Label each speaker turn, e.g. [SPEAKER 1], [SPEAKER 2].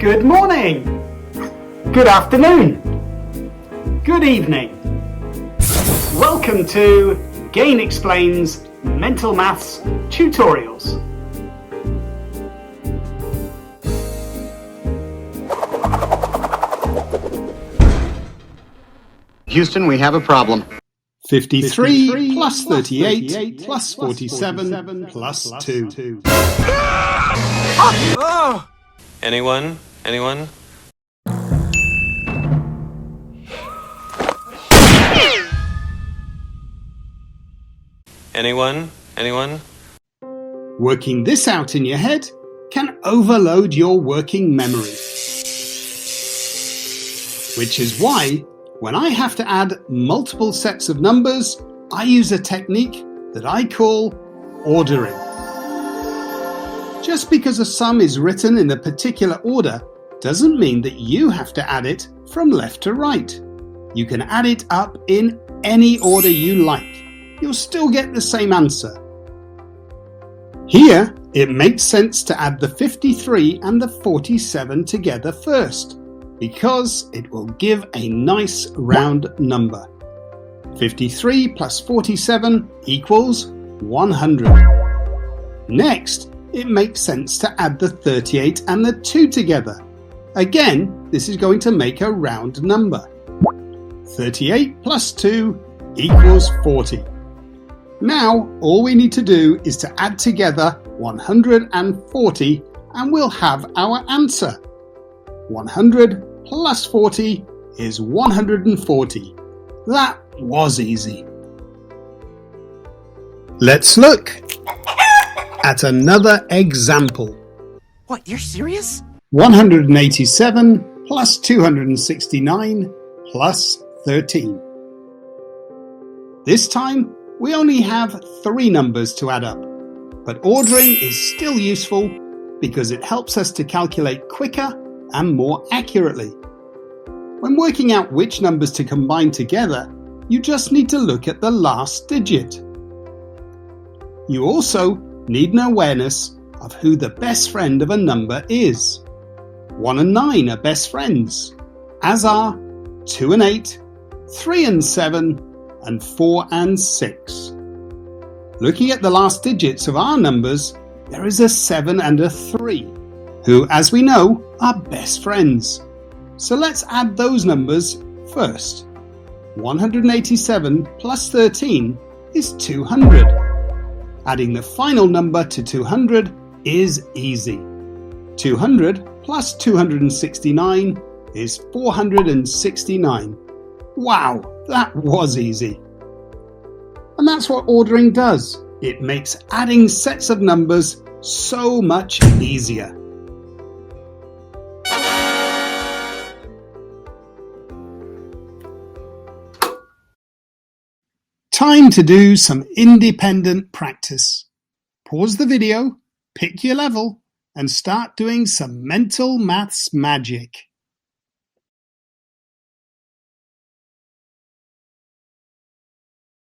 [SPEAKER 1] Good morning, good afternoon, good evening. Welcome to Gain Explains Mental Maths Tutorials.
[SPEAKER 2] Houston, we have a problem.
[SPEAKER 3] 53 plus 38 plus 47 plus 2.
[SPEAKER 4] Anyone? Anyone?
[SPEAKER 3] Working this out in your head can overload your working memory. Which is why, when I have to add multiple sets of numbers, I use a technique that I call ordering. Just because a sum is written in a particular order doesn't mean that you have to add it from left to right. You can add it up in any order you like. You'll still get the same answer. Here, it makes sense to add the 53 and the 47 together first, because it will give a nice round number. 53 plus 47 equals 100. Next, it makes sense to add the 38 and the 2 together. Again, this is going to make a round number. 38 plus 2 equals 40. Now, all we need to do is to add together 140 and we'll have our answer. 100 plus 40 is 140. That was easy. Let's look at another example.
[SPEAKER 5] What, you're serious?
[SPEAKER 3] 187 plus 269 plus 13. This time, we only have 3 numbers to add up, but ordering is still useful because it helps us to calculate quicker and more accurately. When working out which numbers to combine together, you just need to look at the last digit. You also need an awareness of who the best friend of a number is. 1 and 9 are best friends, as are 2 and 8, 3 and 7, and 4 and 6. Looking at the last digits of our numbers, there is a 7 and a 3, who, as we know, are best friends. So let's add those numbers first. 187 plus 13 is 200. Adding the final number to 200 is easy. 200 plus 269 is 469. Wow, that was easy. And that's what ordering does. It makes adding sets of numbers so much easier. Time to do some independent practice. Pause the video, pick your level, and start doing some mental maths magic.